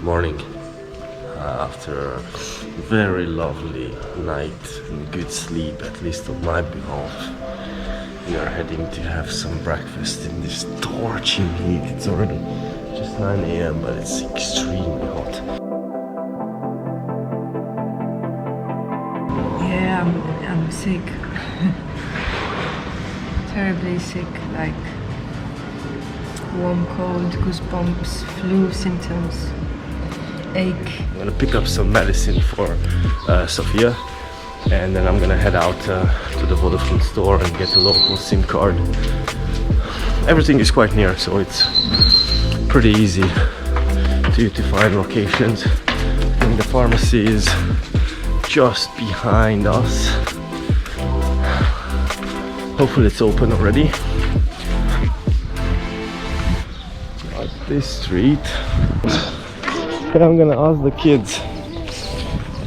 Good morning. After a very lovely night and good sleep, at least on my behalf, we are heading to have some breakfast in this torching heat. It's already just 9 a.m. but it's extremely hot. Yeah, I'm sick. Terribly sick, like warm cold, goosebumps, flu symptoms, ache. I'm gonna pick up some medicine for Sophia, and then I'm gonna head out to the Vodafone store and get a local SIM card. Everything is quite near, so it's pretty easy to find locations. And the pharmacy is just behind us. Hopefully it's open already. Like this street. And I'm gonna ask the kids.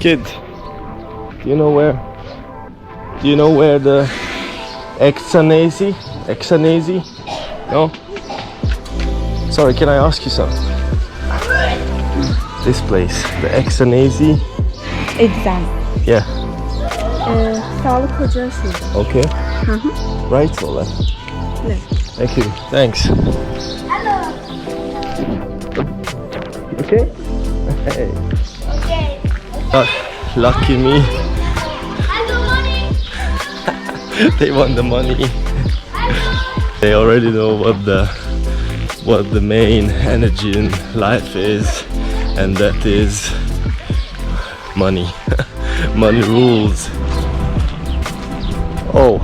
Kid, do you know where the Exanesi? No? Sorry, can I ask you something? This place, the Exanesi. Exam. Yeah. Sağlık hocası. Okay. Right or left? Left. Thank you. Thanks. Hello. Okay? Hey. Okay. Lucky me. I got money. They want the money. They already know what the main energy in life is, and that is money. Money rules. Oh,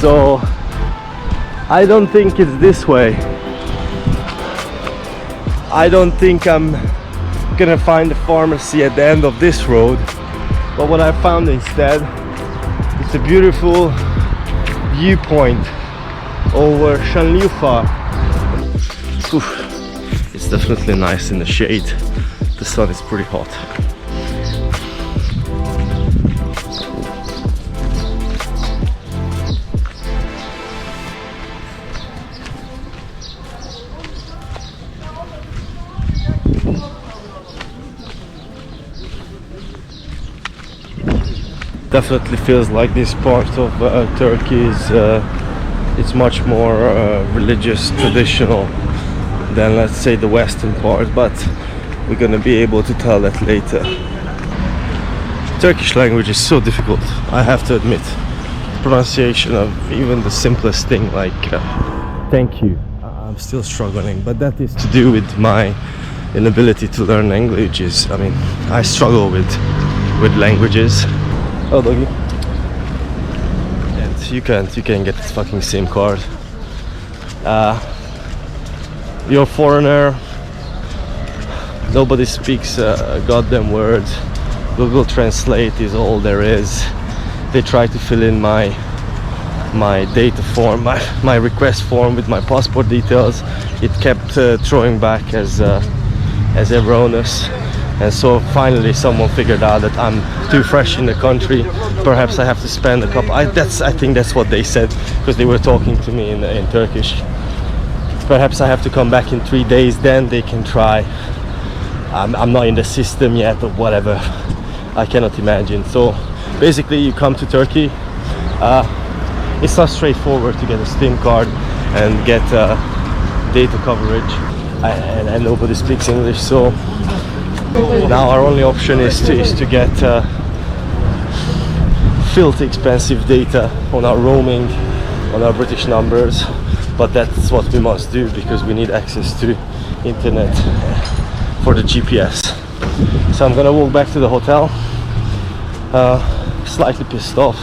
so I don't think it's this way. I don't think I'm gonna find a pharmacy at the end of this road, but what I found instead is a beautiful viewpoint over Sanliurfa. It's definitely nice in the shade. The sun is pretty hot. Definitely feels like this part of Turkey is it's much more religious, traditional than, let's say, the western part, but we're gonna be able to tell that later. Turkish language is so difficult, I have to admit. Pronunciation of even the simplest thing like thank you, I'm still struggling, but that is to do with my inability to learn languages. I mean, I struggle with languages. Oh, doggy. And you can get this fucking SIM card. You're a foreigner. Nobody speaks a goddamn word. Google Translate is all there is. They try to fill in my data form, my request form with my passport details. It kept throwing back as erroneous. And so finally someone figured out that I'm too fresh in the country. Perhaps I have to spend a couple... I think that's what they said, because they were talking to me in Turkish. Perhaps I have to come back in 3 days, then they can try. I'm not in the system yet or whatever. I cannot imagine. So basically you come to Turkey. It's not straightforward to get a SIM card and get data coverage. And nobody speaks English, so now our only option is to get filthy expensive data on our roaming, on our British numbers, but that's what we must do because we need access to internet for the GPS. So I'm gonna walk back to the hotel, slightly pissed off,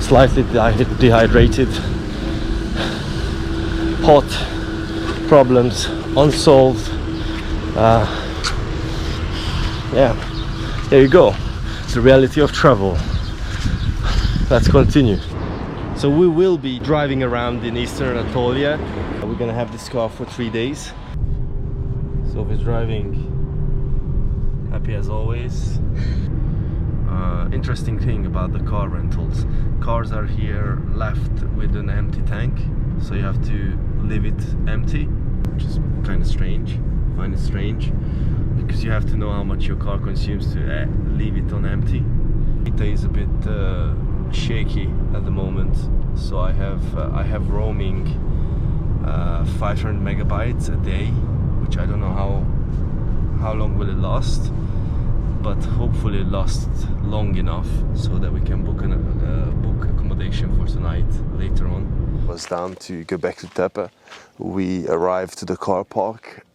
slightly dehydrated, hot, problems unsolved. Yeah, there you go. It's the reality of travel. Let's continue. So we will be driving around in Eastern Anatolia. We're gonna have this car for 3 days. So we're driving, happy as always. Interesting thing about the car rentals. Cars are here left with an empty tank, so you have to leave it empty, which is kind of strange. find it strange because you have to know how much your car consumes to leave it on empty. Data is a bit shaky at the moment, so I have roaming 500 megabytes a day, which I don't know how long will it last, but hopefully it lasts long enough so that we can book accommodation for tonight later on. Was down to Gopekli Tepe. We arrived to the car park,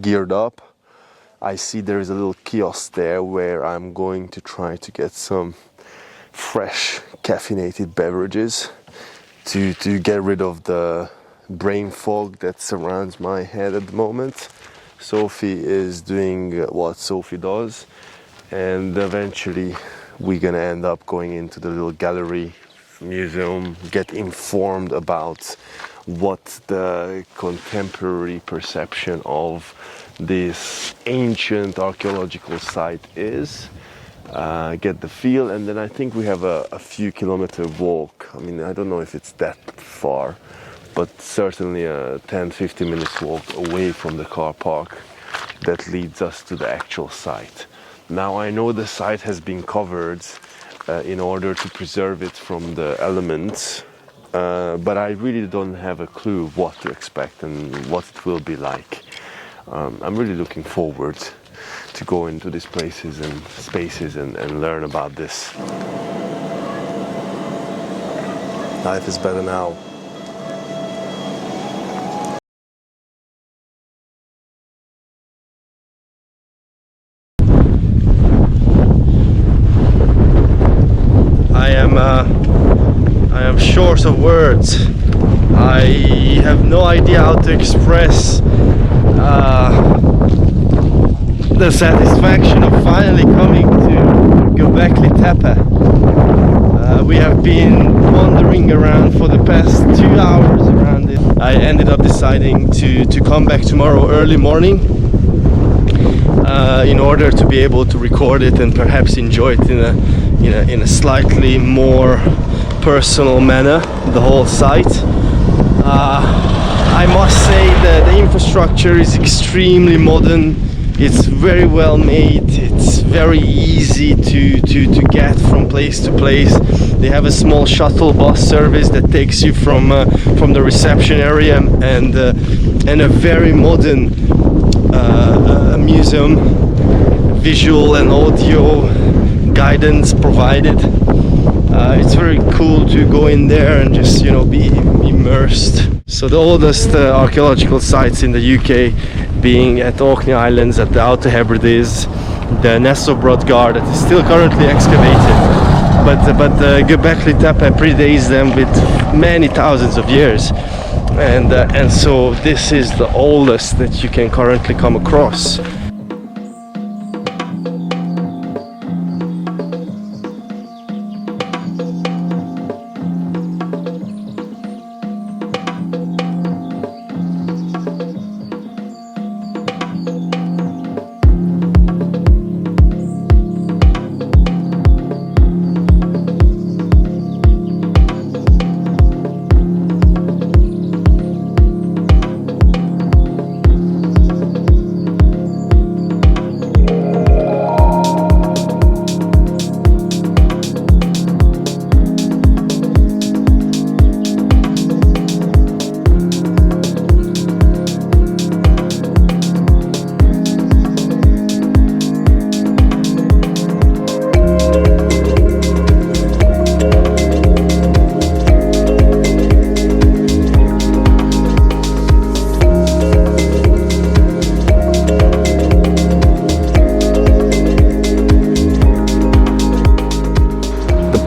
geared up. I see there is a little kiosk there where I'm going to try to get some fresh caffeinated beverages to get rid of the brain fog that surrounds my head at the moment. Sophie is doing what Sophie does, and eventually we're gonna end up going into the little gallery museum, get informed about what the contemporary perception of this ancient archaeological site is, get the feel, and then I think we have a few kilometer walk. I mean, I don't know if it's that far, but certainly a 10-15 minutes walk away from the car park that leads us to the actual site. Now I know the site has been covered in order to preserve it from the elements, but I really don't have a clue what to expect and what it will be like. I'm really looking forward to go into these places and spaces and learn about this. Life is better now. I am short of words. I have no idea how to express the satisfaction of finally coming to Gopekli Tepe. We have been wandering around for the past 2 hours around it. I ended up deciding to come back tomorrow early morning in order to be able to record it and perhaps enjoy it in a slightly more personal manner, the whole site. I must say that the infrastructure is extremely modern. It's very well made. It's very easy to get from place to place. They have a small shuttle bus service that takes you from the reception area, and a very modern museum, visual and audio guidance provided. It's very cool to go in there and just be immersed. So the oldest archaeological sites in the UK being at Orkney Islands, at the Outer Hebrides, the Nessobrodgar that is still currently excavated, but Gopekli Tepe predates them with many thousands of years, and so this is the oldest that you can currently come across.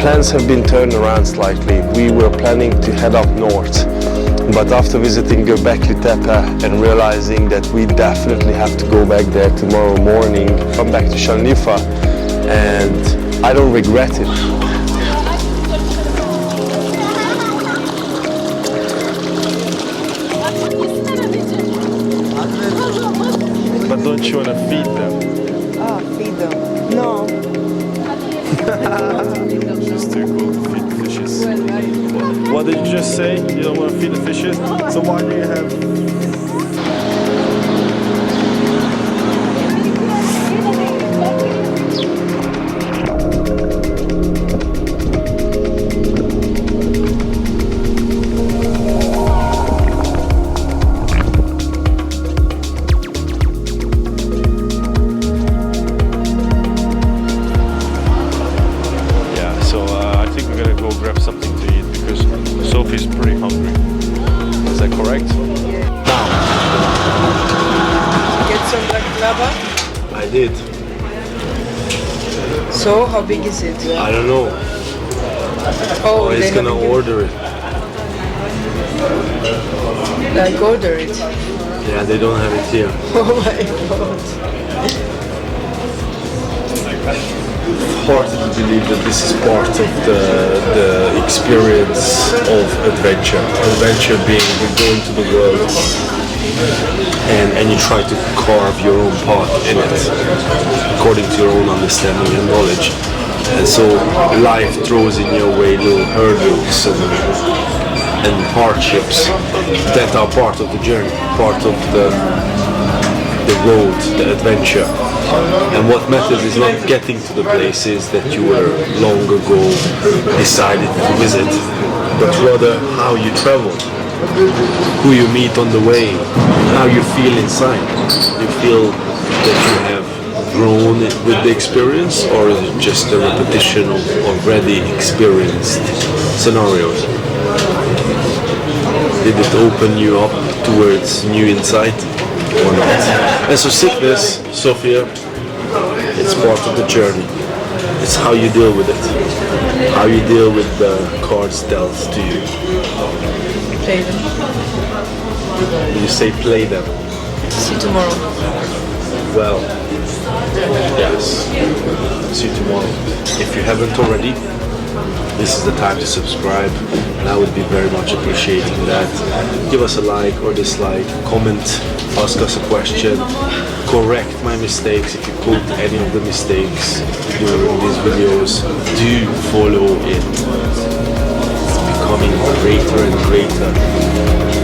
Plans have been turned around slightly. We were planning to head up north, but after visiting Gopekli Tepe and realizing that we definitely have to go back there tomorrow morning, come back to Sanliurfa, and I don't regret it. But don't you want to feed them? Oh, feed them. No. It's too cool to feed the fishes. What did you just say? You don't want to feed the fishes? So why do you have... Get some baklava. I did. So, how big is it? I don't know. Oh, He's they gonna haven't given- order it. Like order it. Yeah, they don't have it here. Oh my god. Hard to believe that this is part of the experience of adventure. Adventure being you go into the world and you try to carve your own path in it according to your own understanding and knowledge. And so life throws in your way little hurdles and hardships that are part of the journey, part of the road, the adventure. And what matters is not getting to the places that you were long ago decided to visit, but rather how you travel, who you meet on the way, how you feel inside. You feel that you have grown with the experience, or is it just a repetition of already experienced scenarios? Did it open you up towards new insight or not? And so sickness, Sophia, it's part of the journey. It's how you deal with it. How you deal with the cards dealt to you. Play them. You say play them. See you tomorrow. Well, yes. See you tomorrow. If you haven't already, this is the time to subscribe, and I would be very much appreciating that. Give us a like or dislike, comment, ask us a question, correct my mistakes if you quote any of the mistakes during these videos. Do follow it. It's becoming greater and greater.